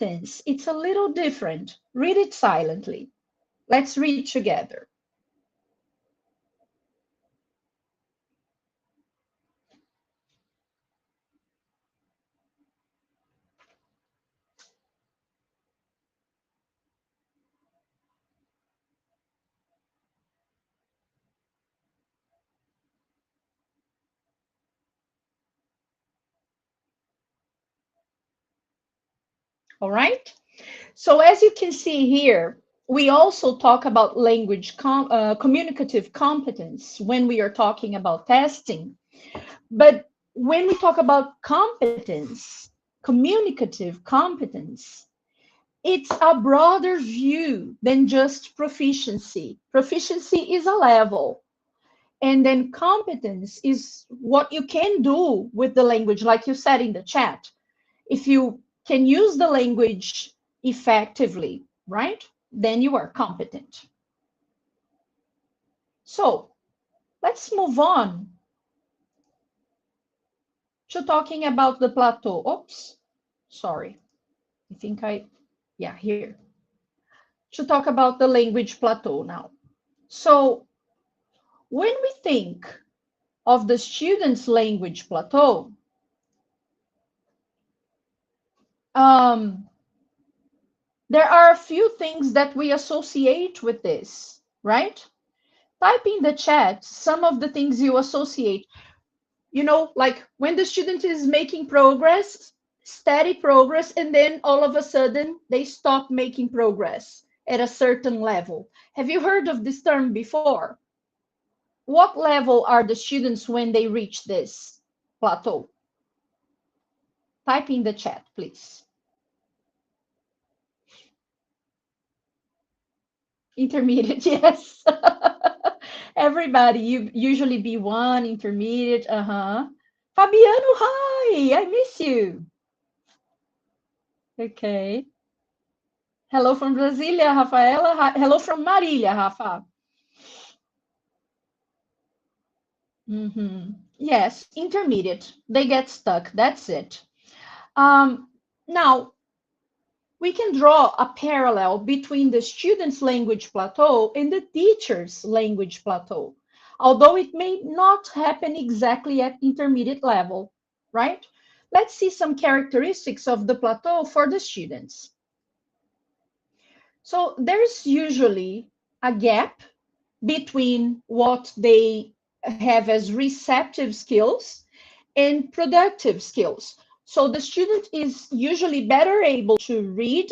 competence, it's a little different. Read it silently. Let's read together. All right? So as you can see here, we also talk about communicative competence when we are talking about testing. But when we talk about competence, communicative competence, it's a broader view than just proficiency. Proficiency is a level. And then competence is what you can do with the language, like you said in the chat. If you can use the language effectively, right? Then you are competent. So let's move on to talking about the plateau. Oops, sorry. I think yeah, here. To talk about the language plateau now. So when we think of the student's language plateau, um, there are a few things that we associate with this, right? Type in the chat some of the things you associate. You know, like when the student is making progress, steady progress, and then all of a sudden they stop making progress at a certain level. Have you heard of this term before? What level are the students when they reach this plateau? Type in the chat, please. Intermediate, yes. Everybody, you usually B1, intermediate, Fabiano, hi, I miss you. Okay. Hello from Brasilia, Rafaela. Hi. Hello from Marília, Rafa. Yes, intermediate. They get stuck. That's it. Now, we can draw a parallel between the student's language plateau and the teacher's language plateau, although it may not happen exactly at intermediate level, right? Let's see some characteristics of the plateau for the students. So there's usually a gap between what they have as receptive skills and productive skills. So the student is usually better able to read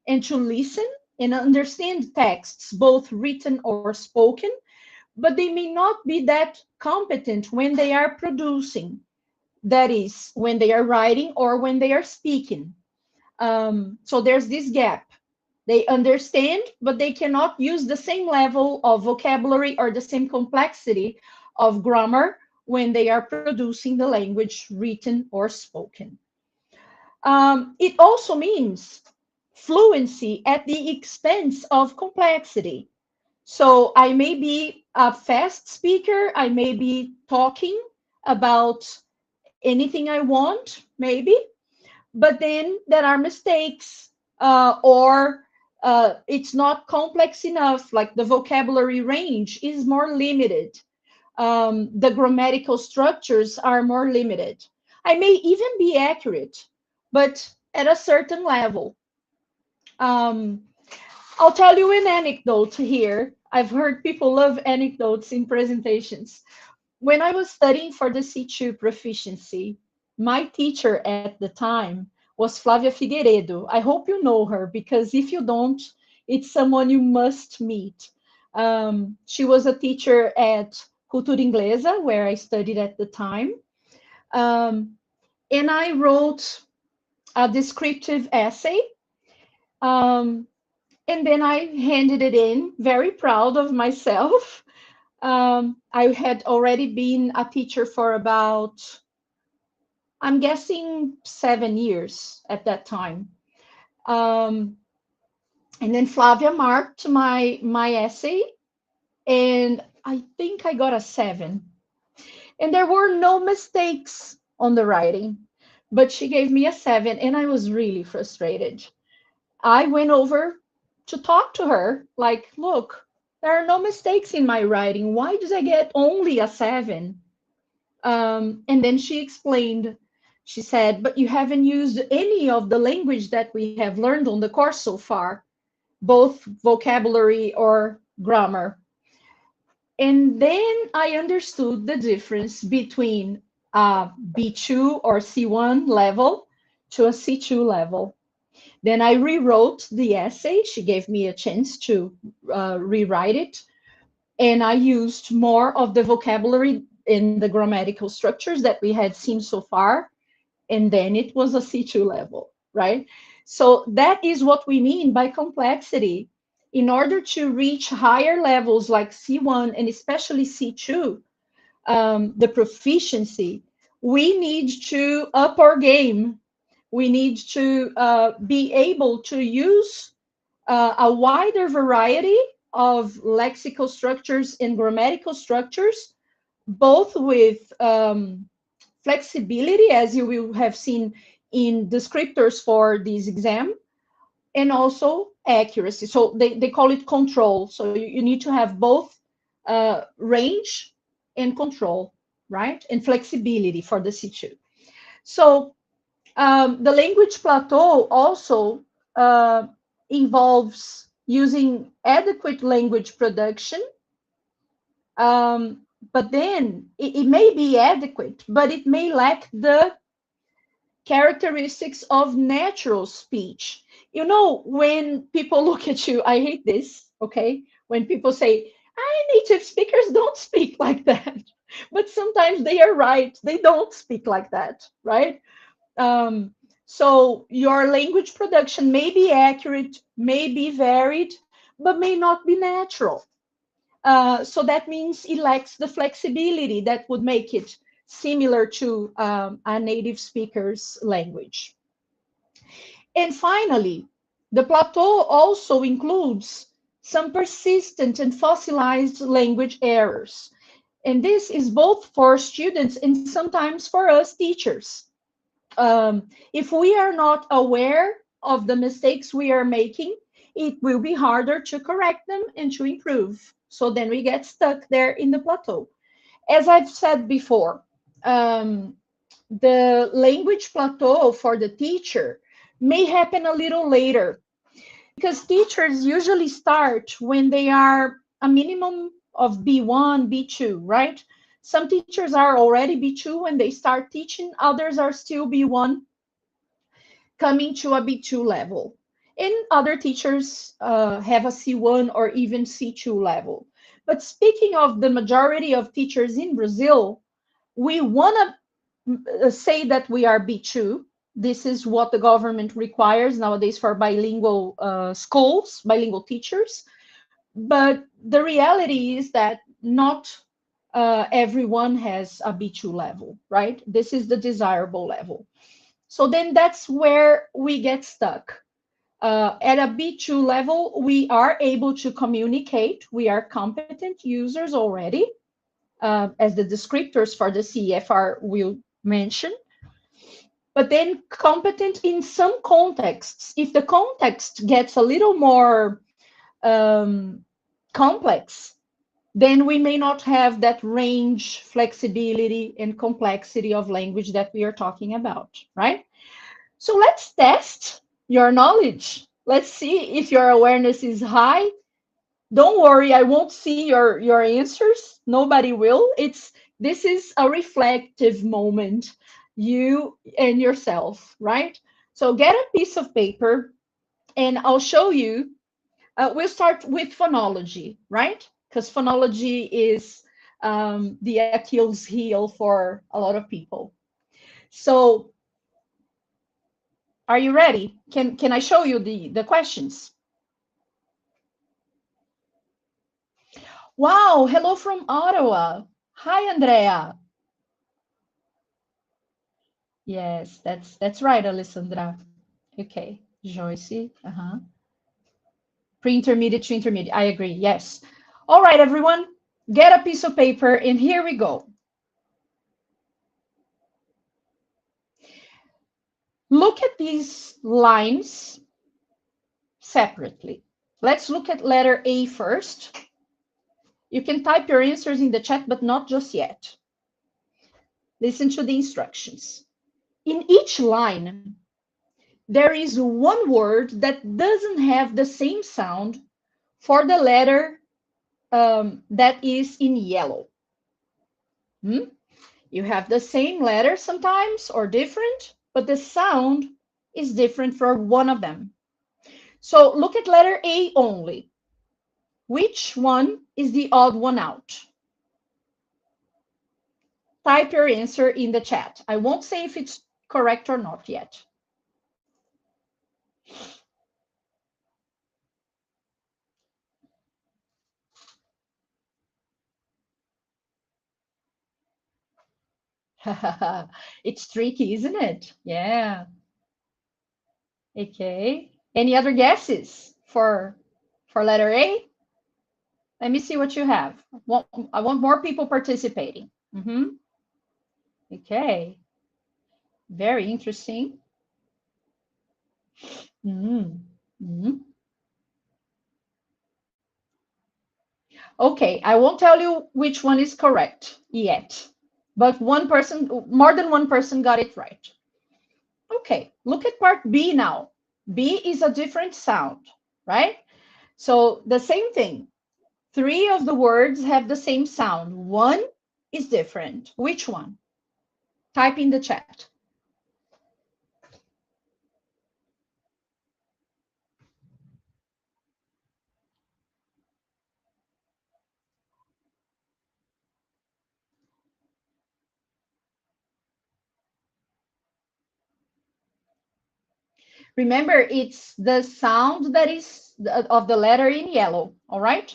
and to listen and understand texts, both written or spoken, but they may not be that competent when they are producing. That is, when they are writing or when they are speaking. So there's this gap. They understand, but they cannot use the same level of vocabulary or the same complexity of grammar when they are producing the language written or spoken. It also means fluency at the expense of complexity. So I may be a fast speaker, I may be talking about anything I want, maybe, but then there are mistakes or it's not complex enough, like the vocabulary range is more limited. The grammatical structures are more limited. I may even be accurate, but at a certain level. I'll tell you an anecdote here. I've heard people love anecdotes in presentations. When I was studying for the C2 proficiency, my teacher at the time was Flávia Figueiredo. I hope you know her, because if you don't, it's someone you must meet. She was a teacher at Cultura Inglesa, where I studied at the time. And I wrote a descriptive essay. And then I handed it in, very proud of myself. I had already been a teacher for about, I'm guessing, 7 years at that time. And then Flavia marked my essay, and I think I got a 7. And there were no mistakes on the writing. but she gave me a 7, and I was really frustrated. I went over to talk to her, like, look, there are no mistakes in my writing. Why did I get only a 7? And then she explained, she said, but you haven't used any of the language that we have learned on the course so far, both vocabulary or grammar. And then I understood the difference between a B2 or C1 level to a C2 level. Then I rewrote the essay. She gave me a chance to rewrite it. And I used more of the vocabulary in the grammatical structures that we had seen so far. And then it was a C2 level, right? So that is what we mean by complexity. In order to reach higher levels like C1 and especially C2, the proficiency, we need to up our game. We need to be able to use a wider variety of lexical structures and grammatical structures, both with flexibility, as you will have seen in descriptors for this exam, and also accuracy. So they call it control. So you need to have both range and control, right? And flexibility for the C2. So the language plateau also involves using adequate language production, but then it may be adequate, but it may lack the characteristics of natural speech. You know, when people look at you, I hate this, okay? When people say, native speakers don't speak like that. But sometimes they are right. They don't speak like that, right? Um, so your language production may be accurate, may be varied, but may not be natural. So that means it lacks the flexibility that would make it similar to a native speaker's language. And finally, the plateau also includes some persistent and fossilized language errors. And this is both for students and sometimes for us teachers. If we are not aware of the mistakes we are making, it will be harder to correct them and to improve. So then we get stuck there in the plateau. As I've said before, the language plateau for the teacher may happen a little later because teachers usually start when they are a minimum of B1, B2, right? Some teachers are already B2 when they start teaching, others are still B1 coming to a B2 level. And other teachers have a C1 or even C2 level. But speaking of the majority of teachers in Brazil, we want to say that we are B2. This is what the government requires nowadays for bilingual schools, bilingual teachers. But the reality is that not everyone has a B2 level, right? This is the desirable level. So then that's where we get stuck. At a B2 level, we are able to communicate. We are competent users already, as the descriptors for the CEFR will mention. But then competent in some contexts. If the context gets a little more complex, then we may not have that range, flexibility, and complexity of language that we are talking about, right? So let's test your knowledge. Let's see if your awareness is high. Don't worry, I won't see your answers. Nobody will. This is a reflective moment, you and yourself, right? So get a piece of paper and I'll show you. We'll start with phonology, right? Because phonology is the Achilles heel for a lot of people. So are you ready? Can I show you the questions? Wow, hello from Ottawa. Hi, Andrea. Yes, that's right, Alessandra. Okay, Joyce. Pre-intermediate to intermediate. I agree. Yes. All right, everyone, get a piece of paper, and here we go. Look at these lines separately. Let's look at letter A first. You can type your answers in the chat, but not just yet. Listen to the instructions. In each line, there is one word that doesn't have the same sound for the letter that is in yellow. You have the same letter sometimes or different, but the sound is different for one of them. So look at letter A only. Which one is the odd one out? Type your answer in the chat. I won't say if it's correct or not yet. It's tricky, isn't it? Yeah. Okay. Any other guesses for letter A? Let me see what you have. I want more people participating. Okay. Very interesting. Okay, I won't tell you which one is correct yet, but more than one person got it right. Okay, look at part B now. B is a different sound, right? So the same thing. 3 of the words have the same sound. One is different. Which one? Type in the chat. Remember, it's the sound that is of the letter in yellow, all right?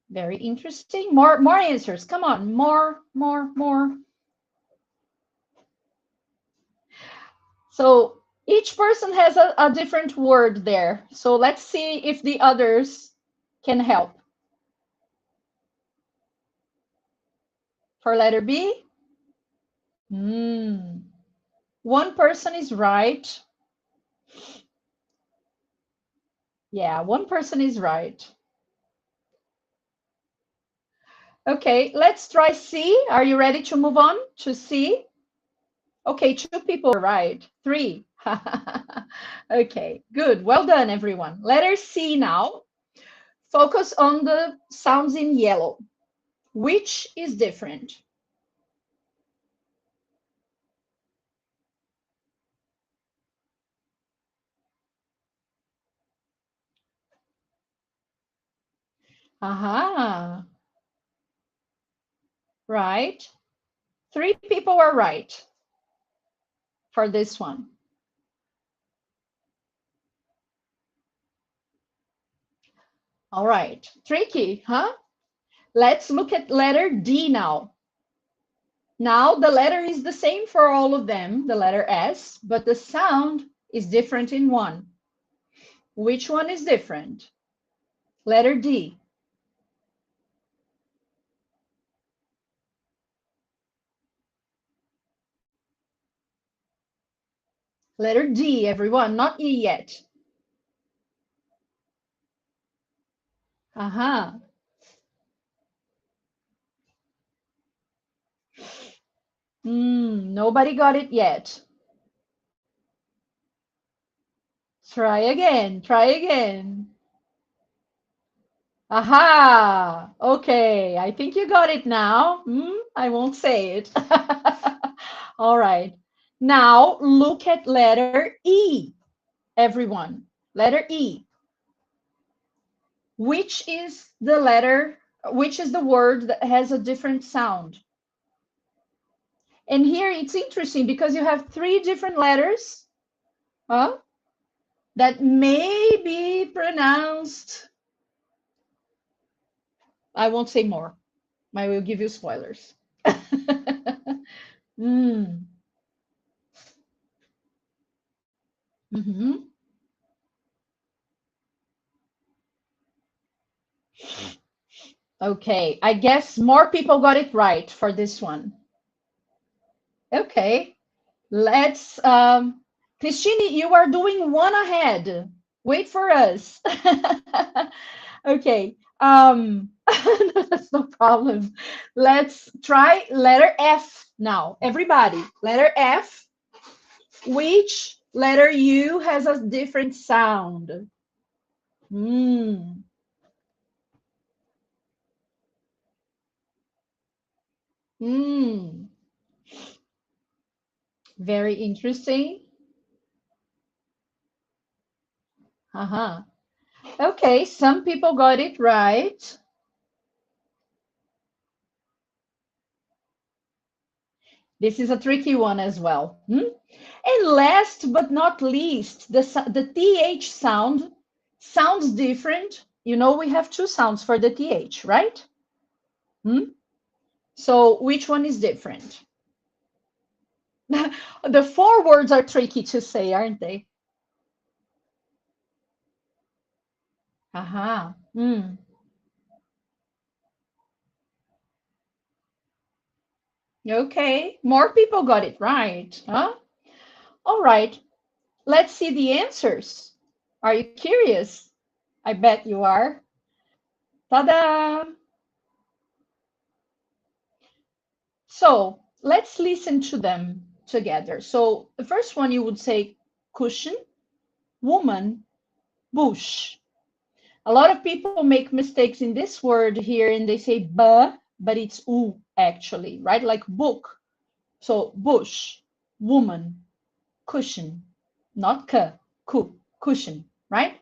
Very interesting. More answers. Come on, more. So each person has a different word there. So let's see if the others can help. For letter B, one person is right. Yeah, one person is right. Okay, let's try C. Are you ready to move on to C? Okay, 2 people are right. 3. Okay, good. Well done, everyone. Letter C now. Focus on the sounds in yellow. Which is different? Aha. Right. 3 people are right for this one. All right. Tricky, huh? Let's look at letter D now. Now the letter is the same for all of them, the letter S, but the sound is different in one. Which one is different? Letter D. Letter D, everyone, not E yet. Aha. Nobody got it yet. Try again. Try again. Aha. Okay. I think you got it now. I won't say it. All right. Now look at letter E, everyone. Letter E. Which is the word that has a different sound? And here it's interesting because you have 3 different letters that may be pronounced. I won't say more. I will give you spoilers. Okay, I guess more people got it right for this one. Okay, Let's, Christine, you are doing one ahead. Wait for us. Okay. That's no problem. Let's try letter F now. Everybody, letter F. Which letter U has a different sound? Hmm. Hmm. Very interesting. Uh-huh. Okay, some people got it right. This is a tricky one as well. Hmm? And last but not least, the TH sound sounds different. You know, we have two sounds for the TH, right? Hmm? So which one is different? The four words are tricky to say, aren't they? Aha. Hmm. Okay, more people got it right, huh? All right, let's see the answers. Are you curious? I bet you are. Ta-da! So let's listen to them together. So the first one you would say cushion, woman, bush. A lot of people make mistakes in this word here and they say ba, but it's u actually, right? Like book. So bush, woman, cushion, not ka, ku, cushion, right?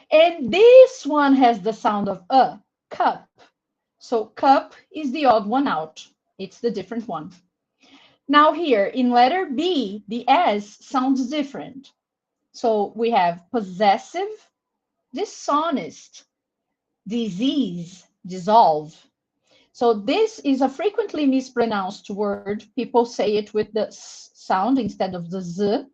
And this one has the sound of cup. So cup is the odd one out. It's the different one. Now here in letter B, the S sounds different. So we have possessive, dishonest, disease, dissolve. So this is a frequently mispronounced word. People say it with the S sound instead of the Z.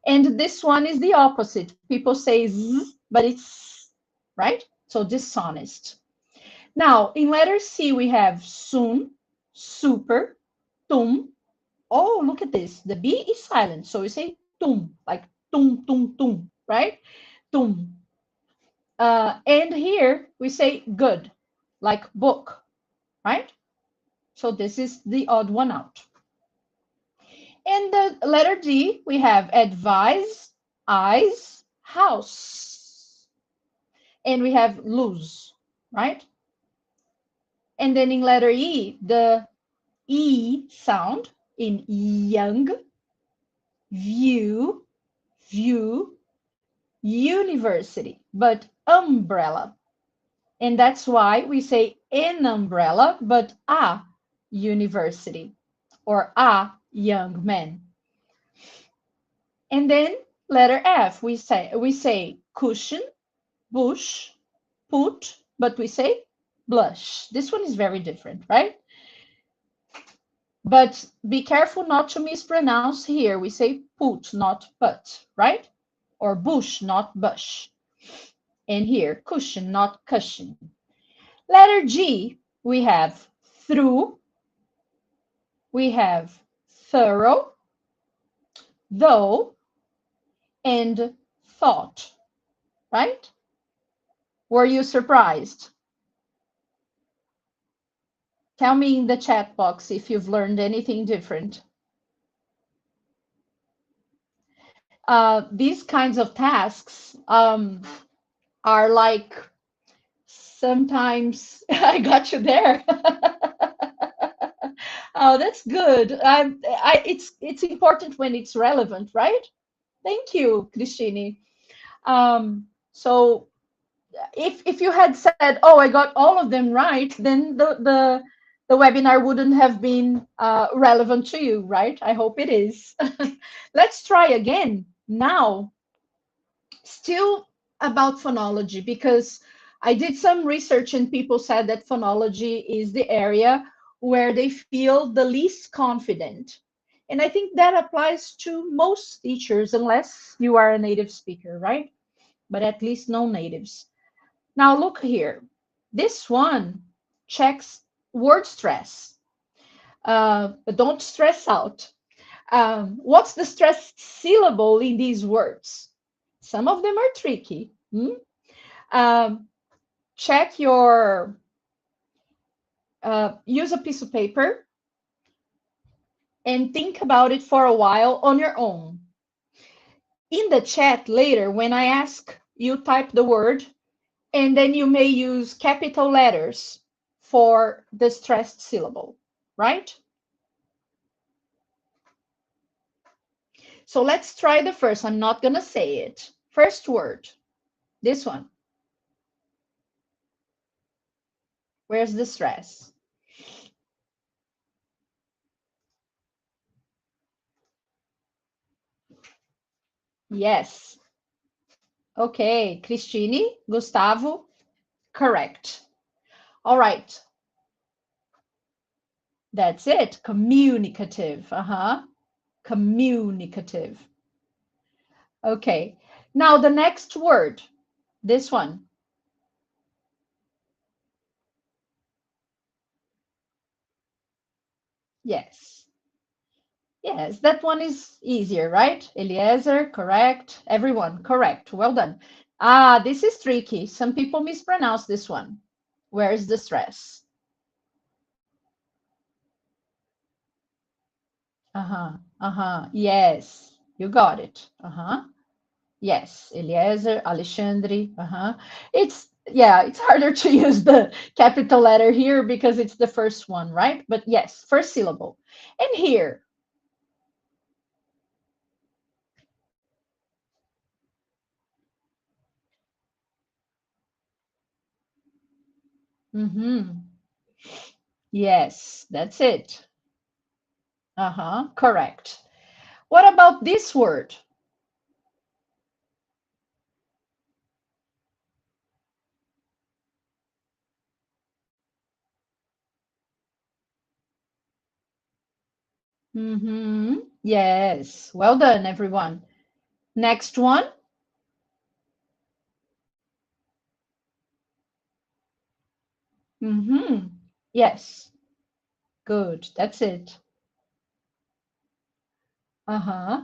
And this one is the opposite. People say Z, but it's right. So dishonest. Now in letter C, we have soon, super, tum. Oh, look at this. The B is silent. So we say tum, like tum, tum, tum, right? Tum. And here we say good, like book, right? So this is the odd one out. In the letter D, we have advise, eyes, house. And we have lose, right? And then in letter E, the E sound in young, view, view, university, but umbrella. And that's why we say an umbrella, but a university or a young man. And then letter F, we say cushion, bush, put, but we say blush. This one is very different, right? But be careful not to mispronounce here. We say put, not put, right? Or bush, not bush. And here, cushion, not cushion. Letter G, we have through, we have thorough, though, and thought, right? Were you surprised? Tell me in the chat box if you've learned anything different. These kinds of tasks are like sometimes I got you there. Oh, that's good. It's important when it's relevant, right? Thank you, Christine. So if you had said, "Oh, I got all of them right," then the webinar wouldn't have been relevant to you, right? I hope it is. Let's try again now. Still about phonology, because I did some research and people said that phonology is the area where they feel the least confident. And I think that applies to most teachers, unless you are a native speaker, right? But at least no natives. Now look here. This one checks word stress, but don't stress out. What's the stressed syllable in these words? Some of them are tricky. Um, check your, use a piece of paper and think about it for a while on your own. In the chat later, when I ask, you type the word, and then you may use capital letters for the stressed syllable, right? So let's try the first. I'm not going to say it. First word, this one. Where's the stress? Yes. Okay, Cristine, Gustavo, correct. All right. That's it. Communicative. Communicative. Okay. Now the next word, this one. Yes. Yes, that one is easier, right? Eliezer, correct. Everyone, correct. Well done. Ah, this is tricky. Some people mispronounce this one. Where is the stress? Yes, you got it. Yes, Eliezer, Alexandre. It's harder to use the capital letter here because it's the first one, right? But yes, first syllable. And here, mm-hmm. Yes, that's it. Correct. What about this word? Yes, well done, everyone. Next one. Yes, good. That's it. Uh-huh.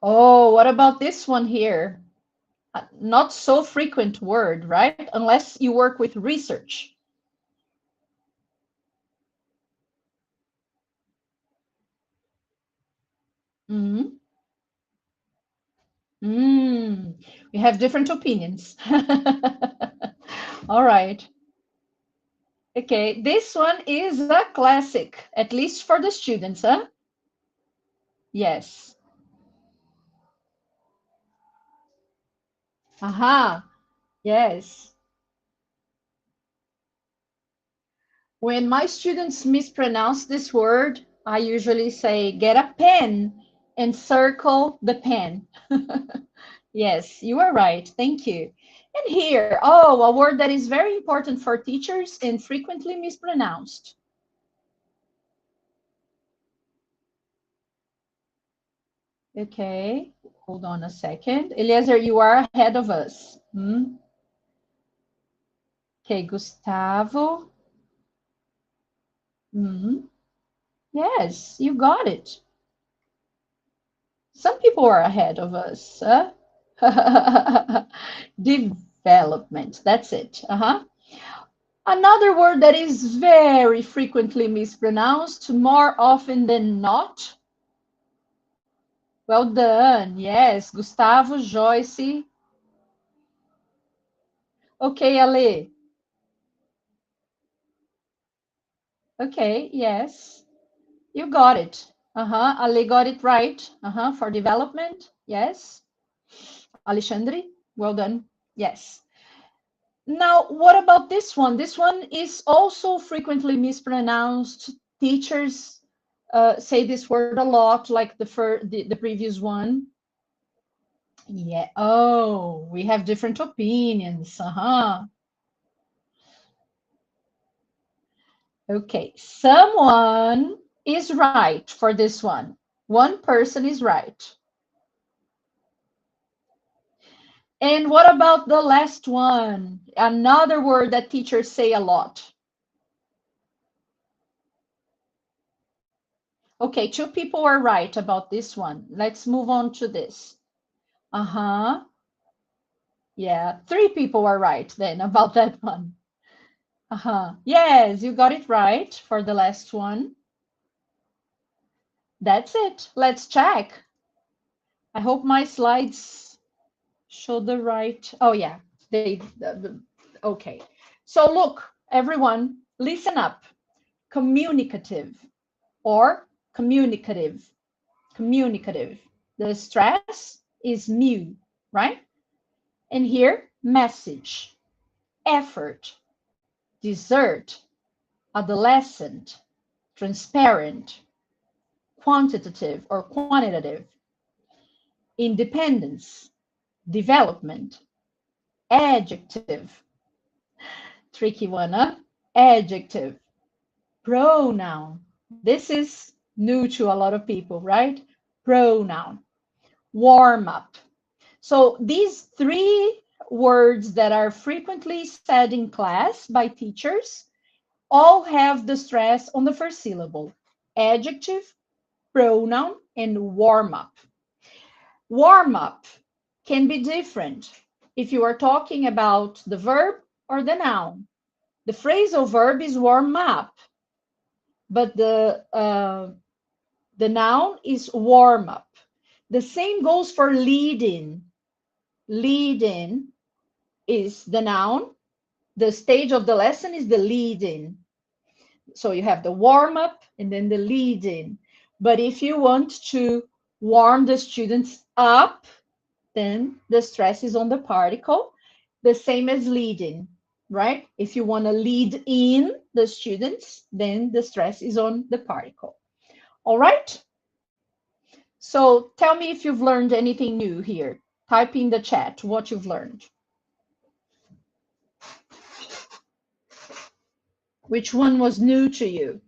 Oh, what about this one here? Not so frequent word, right? Unless you work with research. Mm. Mm. We have different opinions. All right. Okay, this one is a classic, at least for the students, huh? Yes. Aha. Yes. When my students mispronounce this word, I usually say, get a pen and circle the pen. Yes, you are right. Thank you. And here, oh, a word that is very important for teachers and frequently mispronounced. Okay, hold on a second. Eliezer, you are ahead of us. Okay, Gustavo. Yes, you got it. Some people are ahead of us. Huh? Development. That's it. Another word that is very frequently mispronounced, more often than not. Well done. Yes, Gustavo, Joyce. Okay, Ale. Okay, yes. You got it. Ale got it right. For development. Yes. Alexandre, well done. Yes. Now, what about this one? This one is also frequently mispronounced. Teachers say this word a lot, like the previous one. Yeah. Oh, we have different opinions. Okay. Someone is right for this one. One person is right. And what about the last one? Another word that teachers say a lot. Okay, 2 people are right about this one. Let's move on to this. Uh-huh. Yeah, 3 people are right then about that one. Uh-huh. Yes, you got it right for the last one. That's it. Let's check. I hope my slides show the right. Oh, yeah. Okay. So look, everyone, listen up. Communicative or communicative. Communicative. The stress is mu, right? And here, message, effort, desert, adolescent, transparent, quantitative or quantitative, independence, development, adjective, tricky one, huh? Adjective, pronoun. This is new to a lot of people, right? Pronoun, warm up. So these 3 words that are frequently said in class by teachers all have the stress on the first syllable. Adjective, pronoun, and warm up. Warm up can be different if you are talking about the verb or the noun. The phrasal verb is warm up, but the noun is warm up. The same goes for lead in. Lead in is the noun. The stage of the lesson is the lead in. So you have the warm up and then the lead in. But if you want to warm the students up, then the stress is on the particle, the same as leading, right? If you want to lead in the students, then the stress is on the particle. All right? So tell me if you've learned anything new here. Type in the chat what you've learned. Which one was new to you?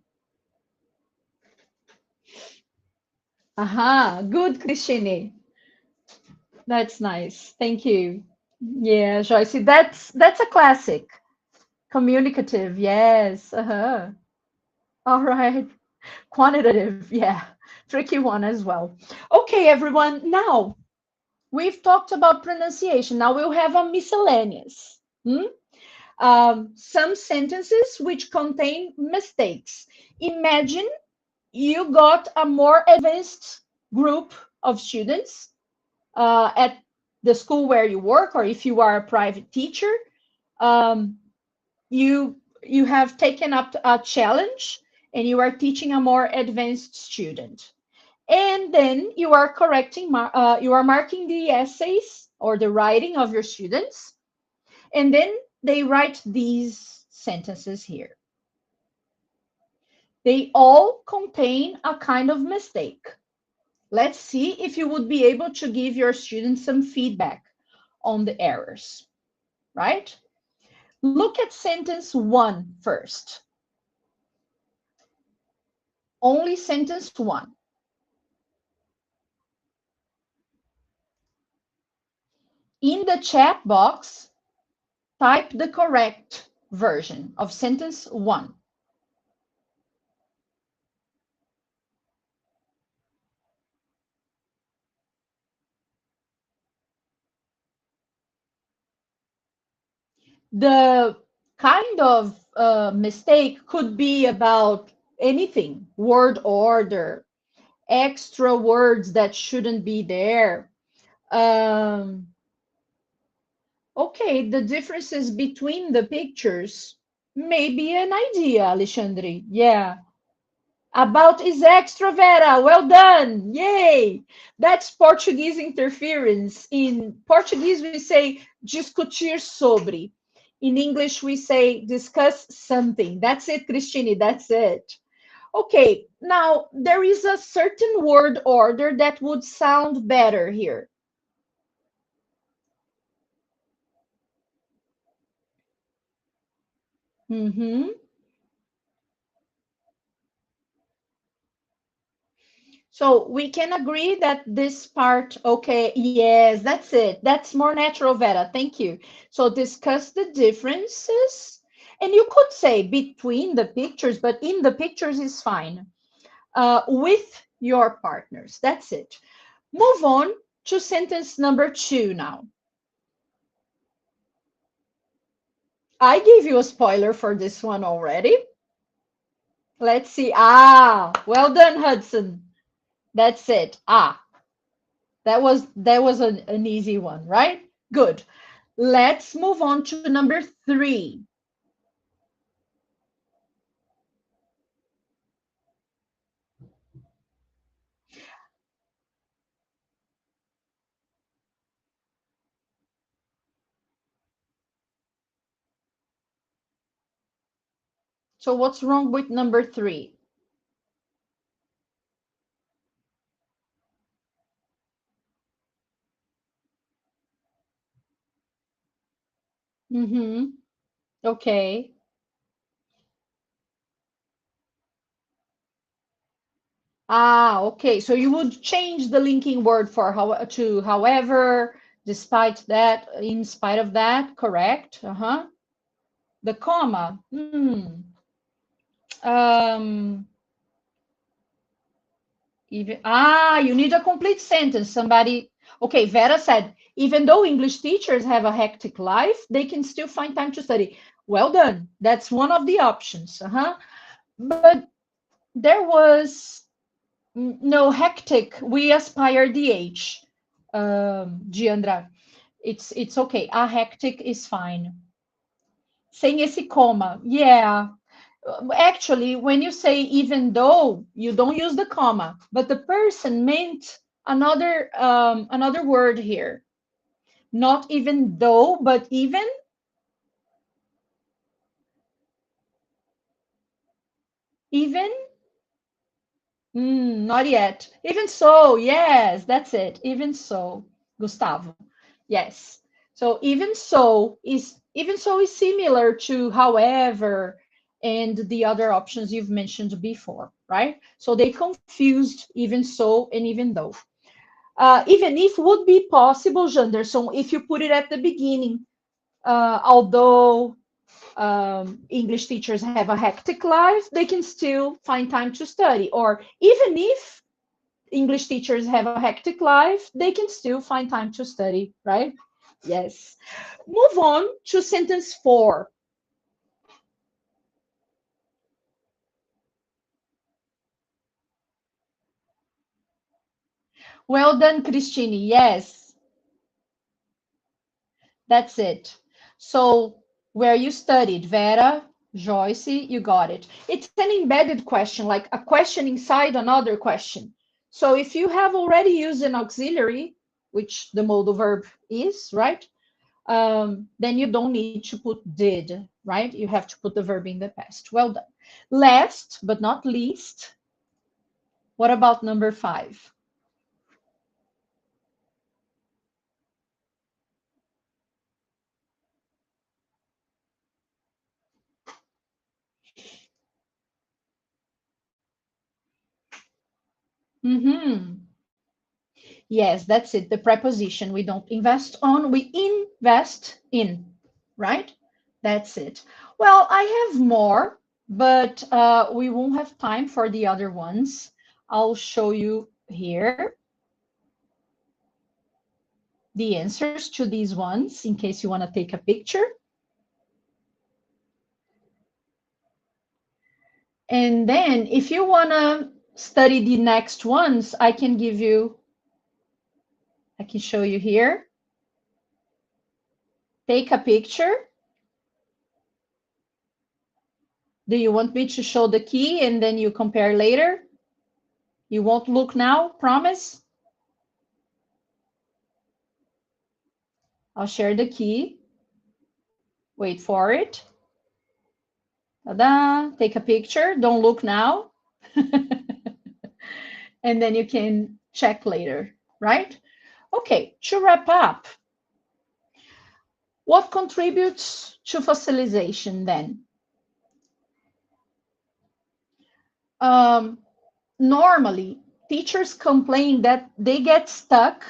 Aha, good, Christine. That's nice. Thank you. Yeah, Joyce, that's a classic. Communicative, yes. Uh-huh. All right. Quantitative, yeah. Tricky one as well. Okay, everyone. Now, we've talked about pronunciation. Now we'll have a miscellaneous. Some sentences which contain mistakes. Imagine you got a more advanced group of students at the school where you work, or if you are a private teacher, um, you have taken up a challenge and you are teaching a more advanced student. And then you are you are marking the essays or the writing of your students. And then they write these sentences here. They all contain a kind of mistake. Let's see if you would be able to give your students some feedback on the errors, right? Look at sentence 1 first. Only sentence 1. In the chat box, type the correct version of sentence 1. The kind of mistake could be about anything, word order, extra words that shouldn't be there. Okay, the differences between the pictures may be an idea, Alexandre. Yeah. About is extra, Vera. Well done. Yay. That's Portuguese interference. In Portuguese, we say discutir sobre. In English, we say discuss something. That's it, Christine. That's it. Okay, now there is a certain word order that would sound better here. Mm-hmm. So we can agree that this part, okay, yes, that's it. That's more natural, Vera. Thank you. So discuss the differences. And you could say between the pictures, but in the pictures is fine. with your partners. That's it. Move on to sentence number 2 now. I gave you a spoiler for this one already. Let's see. Well done, Hudson. That's it. That was an easy one, right? Good. Let's move on to number 3. So what's wrong with number 3? Mm-hmm. Okay. Okay. So you would change the linking word for to however, despite that, in spite of that, correct? Uh-huh. The comma. Um, even you need a complete sentence. Somebody, okay, Vera said, even though English teachers have a hectic life, they can still find time to study. Well done. That's one of the options. Uh-huh. But there was no hectic. We aspire the age. Giandra, it's okay. A hectic is fine. Sem esse comma. Yeah. Actually, when you say even though, you don't use the comma, but the person meant another word here. Not even though, but even. Not yet. Even so, yes, that's it. Even so, Gustavo. Yes. So even so is similar to however and the other options you've mentioned before, right? So they confused even so and even though. Even if would be possible, Janderson, if you put it at the beginning. Although English teachers have a hectic life, they can still find time to study. Or even if English teachers have a hectic life, they can still find time to study, right? Yes. Move on to sentence 4. Well done, Christine. Yes, that's it. So, where you studied, Vera, Joyce, you got it. It's an embedded question, like a question inside another question. So, if you have already used an auxiliary, which the modal verb is, right? Then you don't need to put did, right? You have to put the verb in the past. Well done. Last but not least, what about number 5? Mm-hmm. Yes, that's it. The preposition. We don't invest on, we invest in, right? That's it. Well, I have more, but we won't have time for the other ones. I'll show you here the answers to these ones in case you want to take a picture. And then if you want to study the next ones, I can show you here. Take a picture. Do you want me to show the key and then you compare later? You won't look now, promise? I'll share the key. Wait for it. Ta-da! Take a picture. Don't look now. And then you can check later, right? Okay, to wrap up, what contributes to fossilization then? Um, Normally, teachers complain that they get stuck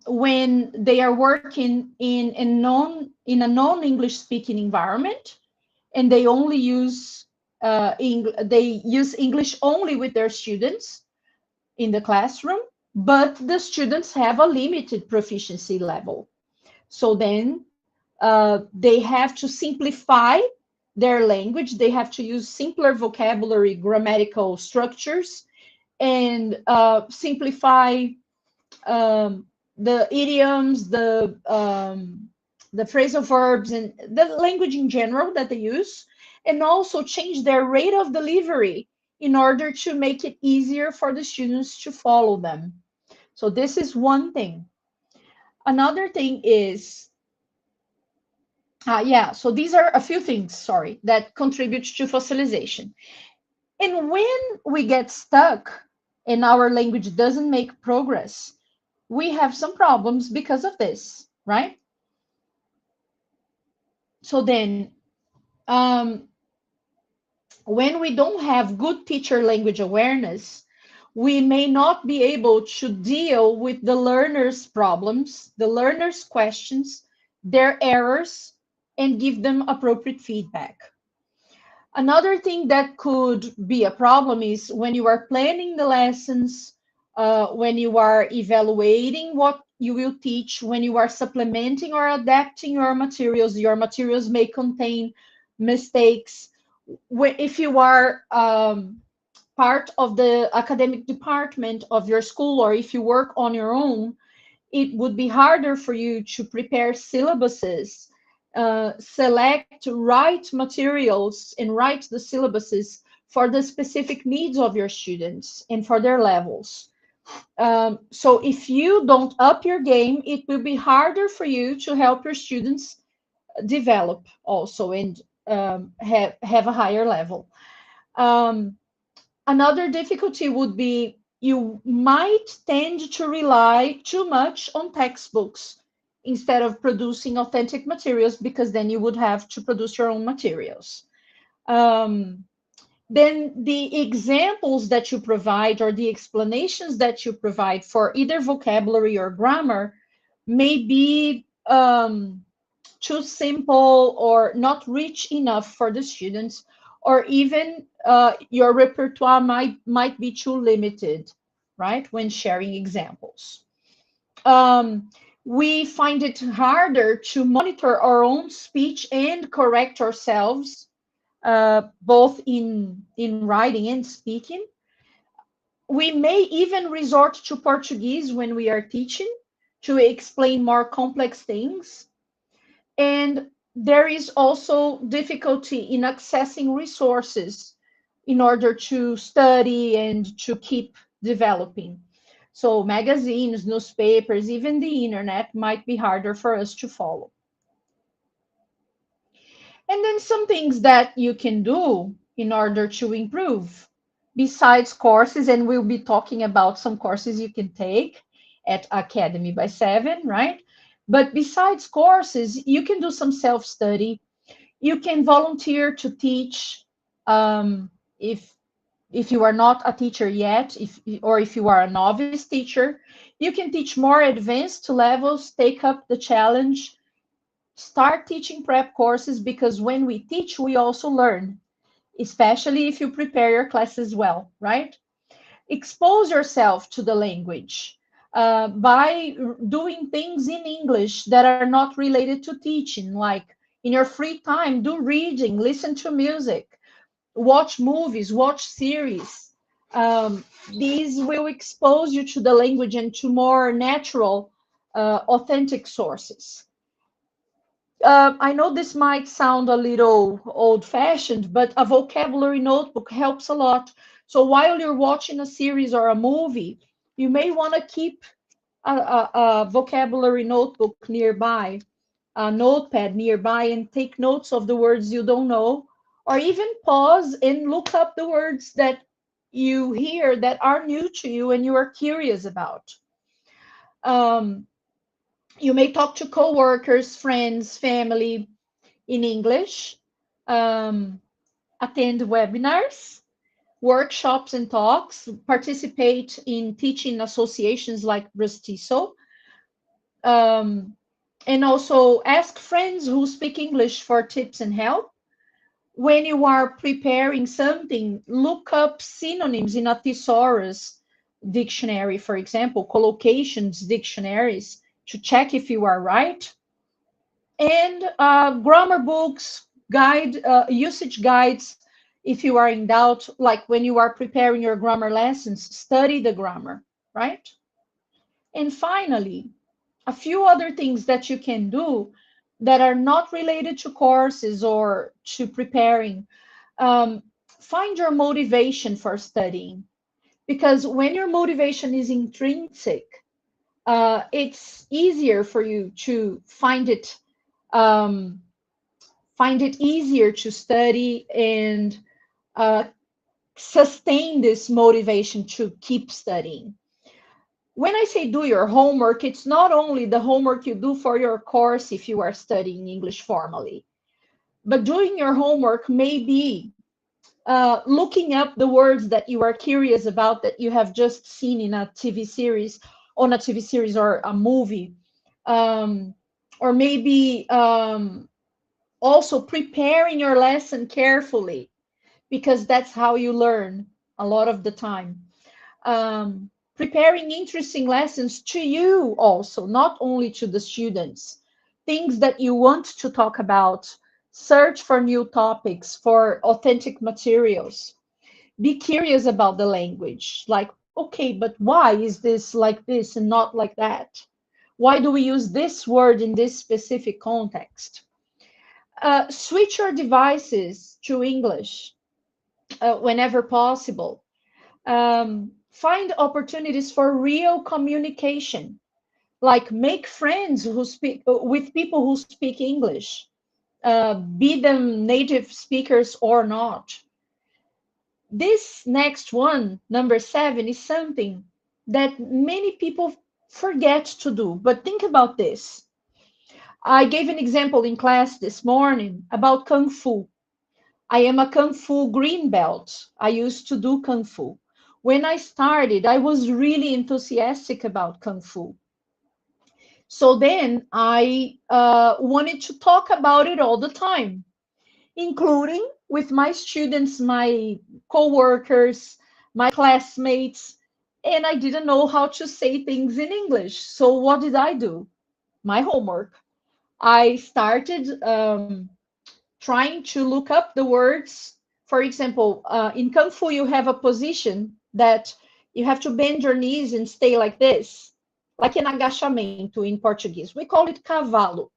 when they are working in a non-English speaking environment, and they only use they use English only with their students in the classroom, but the students have a limited proficiency level. So then they have to simplify their language. They have to use simpler vocabulary, grammatical structures, and simplify the idioms, the phrasal verbs, and the language in general that they use, and also change their rate of delivery in order to make it easier for the students to follow them. So this is one thing. Another thing is, yeah, so these are a few things, sorry, that contribute to fossilization. And when we get stuck and our language doesn't make progress, we have some problems because of this, right? So then, when we don't have good teacher language awareness, we may not be able to deal with the learner's problems, the learner's questions, their errors, and give them appropriate feedback. Another thing that could be a problem is when you are planning the lessons, when you are evaluating what you will teach, when you are supplementing or adapting your materials may contain mistakes. If you are part of the academic department of your school, or if you work on your own, it would be harder for you to prepare syllabuses, select right materials, and write the syllabuses for the specific needs of your students and for their levels. So if you don't up your game, it will be harder for you to help your students develop also and have a higher level. Um, Another difficulty would be you might tend to rely too much on textbooks instead of producing authentic materials, because then you would have to produce your own materials. Um, then the examples that you provide or the explanations that you provide for either vocabulary or grammar may be too simple or not rich enough for the students, or even your repertoire might be too limited, right, when sharing examples. um, we find it harder to monitor our own speech and correct ourselves, both in writing and speaking. We may even resort to Portuguese when we are teaching to explain more complex things. And there is also difficulty in accessing resources in order to study and to keep developing. So magazines, newspapers, even the internet might be harder for us to follow. And then some things that you can do in order to improve, besides courses, and we'll be talking about some courses you can take at Academy by 7, right? But besides courses, you can do some self-study. You can volunteer to teach, um, if if you are not a teacher yet, if you are a novice teacher, you can teach more advanced levels, take up the challenge, start teaching prep courses, because when we teach, we also learn, especially if you prepare your classes well, right? Expose yourself to the language by doing things in English that are not related to teaching, like in your free time, do reading, listen to music, watch movies, watch series. Um, these will expose you to the language and to more natural, authentic sources. I know this might sound a little old-fashioned, but a vocabulary notebook helps a lot. So while you're watching a series or a movie, you may want to keep a vocabulary notebook nearby, a notepad nearby, and take notes of the words you don't know, or even pause and look up the words that you hear that are new to you and you are curious about. Um, you may talk to coworkers, friends, family in English, um, attend webinars, workshops and talks, participate in teaching associations like Brustiso, um, and also ask friends who speak English for tips and help. when you are preparing something, look up synonyms in a thesaurus dictionary, for example, collocations dictionaries to check if you are right. And grammar books, usage guides, if you are in doubt, like when you are preparing your grammar lessons, study the grammar, right? And finally, a few other things that you can do that are not related to courses or to preparing. Um, find your motivation for studying, because when your motivation is intrinsic, it's easier for you to um, find it easier to study and uh, sustain this motivation to keep studying. When I say do your homework, it's not only the homework you do for your course if you are studying English formally, but doing your homework may be looking up the words that you are curious about that you have just seen in a TV series, on a TV series or a movie, um, or maybe also preparing your lesson carefully, because that's how you learn a lot of the time. Preparing interesting lessons to you also, not only to the students. Things that you want to talk about, search for new topics, for authentic materials. Be curious about the language. Like, okay, but why is this like this and not like that? Why do we use this word in this specific context? Switch your devices to English whenever possible. Find opportunities for real communication, like make friends who speak with people who speak English, be them native speakers or not. This next one, number 7, is something that many people forget to do. But think about this. I gave an example in class this morning about Kung Fu. I am a Kung Fu green belt. I used to do Kung Fu. When I started, I was really enthusiastic about Kung Fu. So then I wanted to talk about it all the time, including with my students, my coworkers, my classmates, and I didn't know how to say things in English. So what did I do? My homework. I started trying to look up the words. For example, in Kung Fu, you have a position that you have to bend your knees and stay like this, like an agachamento in Portuguese. We call it cavalo,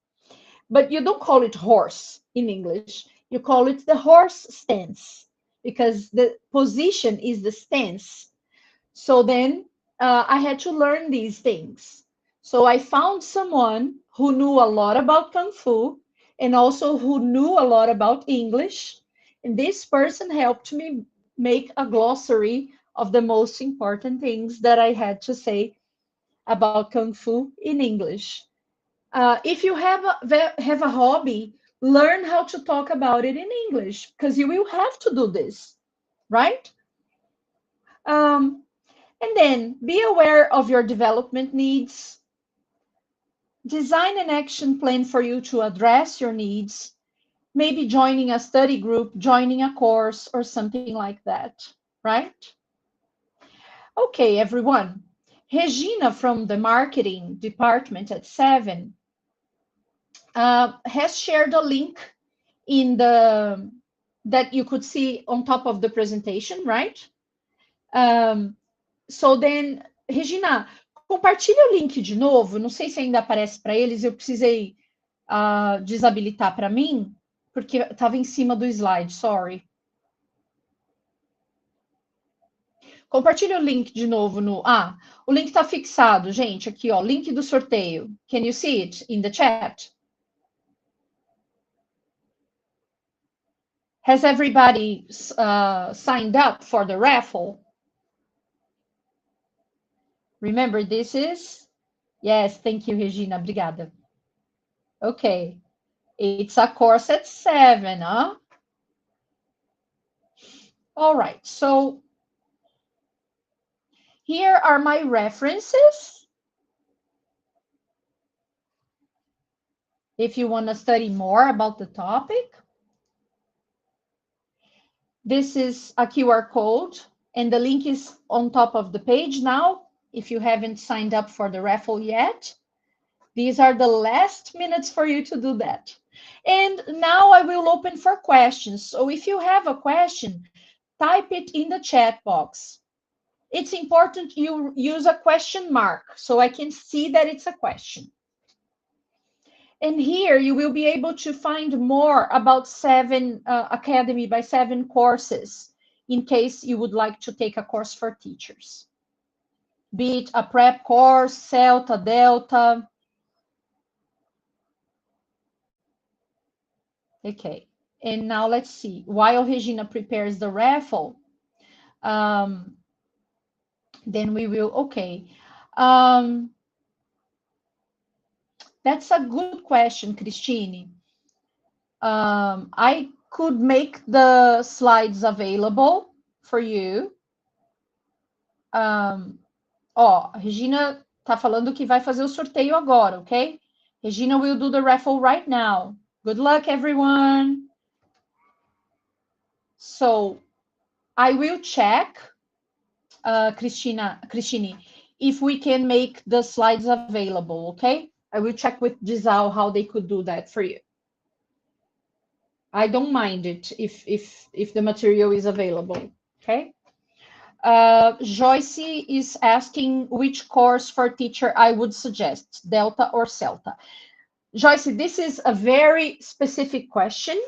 but you don't call it horse in English. You call it the horse stance, because the position is the stance. So then I had to learn these things. So I found someone who knew a lot about Kung Fu and also who knew a lot about English. And this person helped me make a glossary of the most important things that I had to say about Kung Fu in English. If you have a hobby, learn how to talk about it in English, because you will have to do this, right? Um, and then be aware of your development needs. Design an action plan for you to address your needs. Maybe joining a study group, joining a course, or something like that, right? Okay, everyone. Regina from the marketing department at 7 has shared a link in the that you could see on top of the presentation, right? Um, so then, Regina, compartilha o link de novo. Não sei se ainda aparece para eles. Eu precisei desabilitar para mim, porque estava em cima do slide. Sorry. Compartilha o link de novo no. O link está fixado, gente. Aqui, ó, link do sorteio. Can you see it in the chat? Has everybody signed up for the raffle? Remember, this is. Yes, thank you, Regina. Obrigada. Okay. It's a course at 7, huh? All right, so here are my references. If you want to study more about the topic. This is a QR code, and the link is on top of the page now, if you haven't signed up for the raffle yet. These are the last minutes for you to do that. And now I will open for questions. So if you have a question, type it in the chat box. It's important you use a question mark so I can see that it's a question. And here you will be able to find more about 7 Academy by 7 courses in case you would like to take a course for teachers. Be it a prep course, CELTA, Delta. Okay, and now let's see. While Regina prepares the raffle, then we will, okay. That's a good question, Christine. I could make the slides available for you. Ó, a Regina tá falando que vai fazer o sorteio agora, ok? Regina will do the raffle right now. Good luck, everyone. So I will check, Christine, if we can make the slides available, okay? I will check with Disal how they could do that for you. I don't mind it if the material is available, okay? Joyce is asking which course for teacher I would suggest, Delta or CELTA. Joyce, this is a very specific question.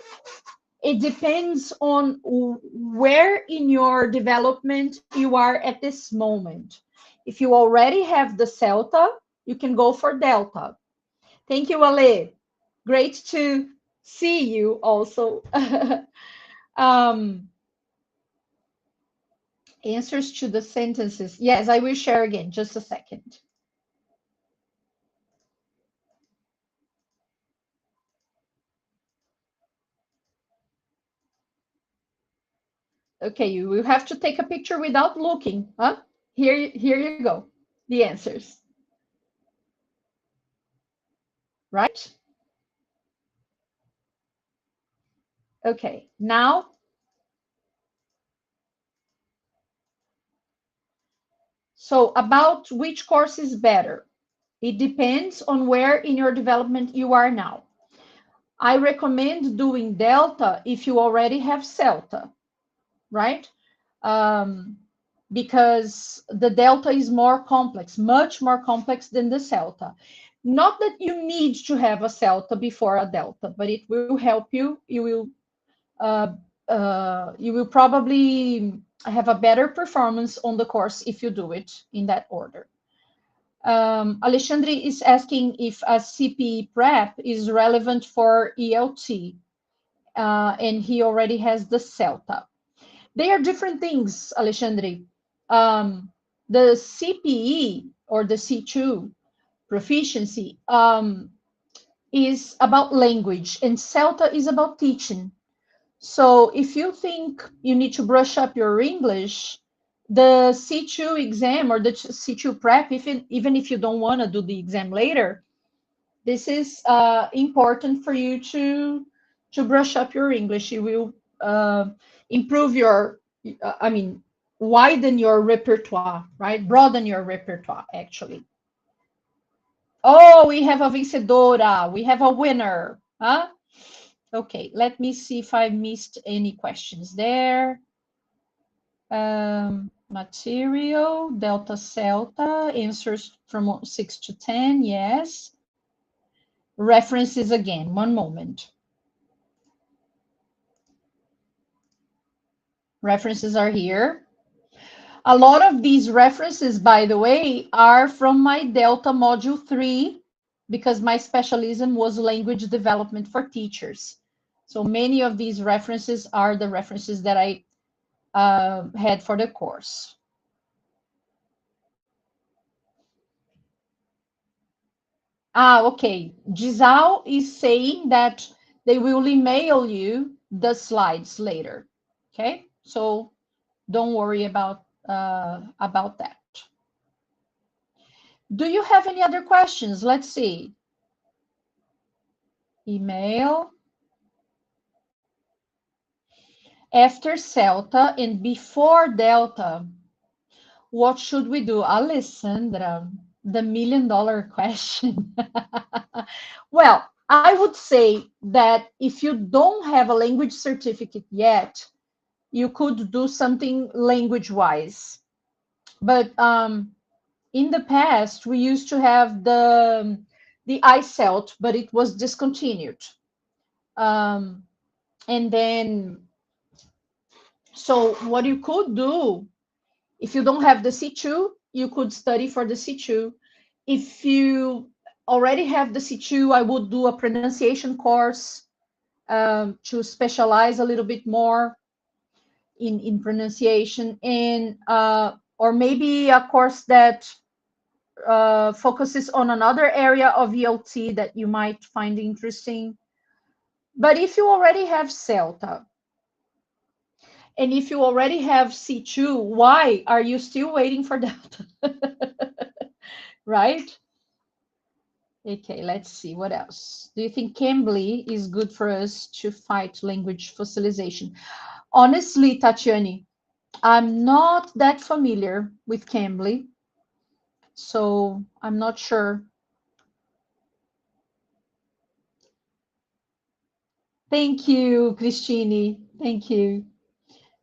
It depends on where in your development you are at this moment. If you already have the CELTA, you can go for Delta. Thank you, Ale. Great to see you also. Answers to the sentences. Yes, I will share again. Just a second. Okay, you will have to take a picture without looking. Huh? Here you go. The answers. Right? Okay, now so about which course is better. It depends on where in your development you are now. I recommend doing Delta if you already have CELTA, right? Because the Delta is more complex, much more complex than the CELTA. Not that you need to have a CELTA before a Delta, but it will help you. You will probably have a better performance on the course if you do it in that order. Alexandre is asking if a CPE prep is relevant for ELT, and he already has the CELTA. They are different things, Alexandre. The CPE or the C2 proficiency is about language, and CELTA is about teaching. So if you think you need to brush up your English, the C2 exam or the C2 prep, even if you don't want to do the exam later, this is important for you to brush up your English. You will improve your, widen your repertoire, right? Broaden your repertoire, actually. Oh, we have a vencedora. We have a winner. Huh? Okay, let me see if I missed any questions there. Material, Delta CELTA, answers from 6 to 10, yes. References again, one moment. References are here. A lot of these references, by the way, are from my Delta Module 3, because my specialism was language development for teachers. So many of these references are the references that I had for the course. Okay. Disal is saying that they will email you the slides later. Okay, so don't worry about that. Do you have any other questions? Let's see. Email. After CELTA and before Delta, what should we do? Alessandra, the $1 million question. Well, I would say that if you don't have a language certificate yet, you could do something language-wise. But in the past, we used to have the ICELT, but it was discontinued. Um, and then, so what you could do, if you don't have the C2, you could study for the C2. If you already have the C2, I would do a pronunciation course to specialize a little bit more in pronunciation, and or maybe a course that focuses on another area of ELT that you might find interesting. But if you already have CELTA, and if you already have C2, why are you still waiting for Delta? Right? Okay, let's see what else. Do you think Cambly is good for us to fight language fossilization? Honestly, Tatiani, I'm not that familiar with Cambly, so I'm not sure. Thank you, Christine. Thank you.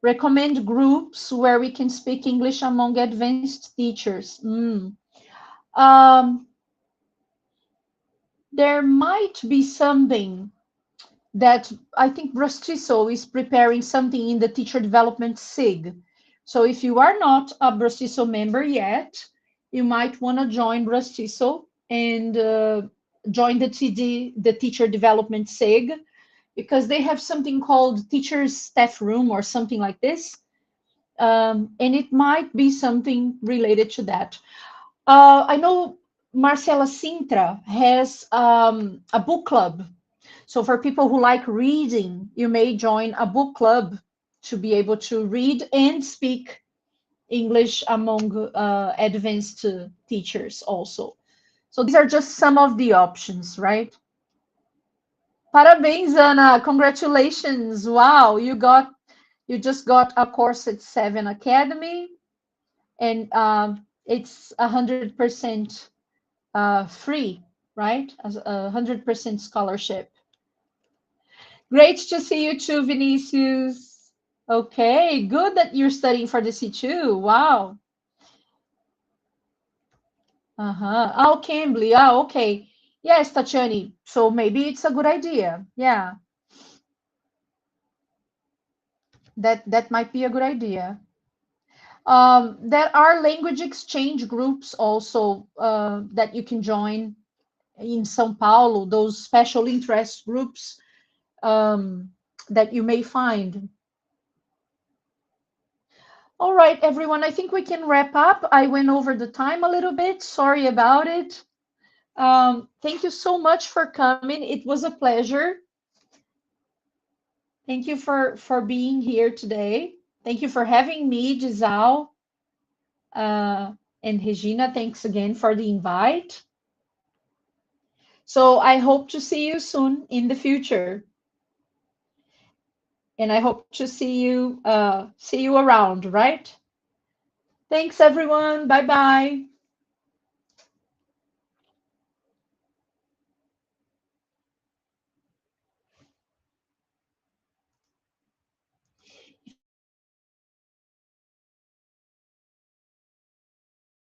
Recommend groups where we can speak English among advanced teachers. Um, there might be something that I think Brustiso is preparing something in the teacher development SIG. So if you are not a Brustiso member yet, you might want to join Brustiso and join the TD, the teacher development SIG, because they have something called teacher's staff room or something like this. And it might be something related to that. I know Marcela Sintra has a book club. So for people who like reading, you may join a book club to be able to read and speak English among advanced teachers also. So these are just some of the options, right? Parabéns, Ana. Congratulations. Wow, you just got a course at Seven Academy, and it's 100% free, right? As 100% scholarship. Great to see you too, Vinicius. Okay, good that you're studying for the C2. Wow. Uh-huh. Oh, Cambly. Oh, okay. Yes, Tachani. So maybe it's a good idea. Yeah, that might be a good idea. There are language exchange groups also that you can join in São Paulo, those special interest groups that you may find. All right, everyone, I think we can wrap up. I went over the time a little bit. Sorry about it. Thank you so much for coming. It was a pleasure. Thank you for being here today. Thank you for having me, Disal, uh, and Regina. Thanks again for the invite. So I hope to see you soon in the future, and I hope to see you around. Right? Thanks, everyone. Bye bye.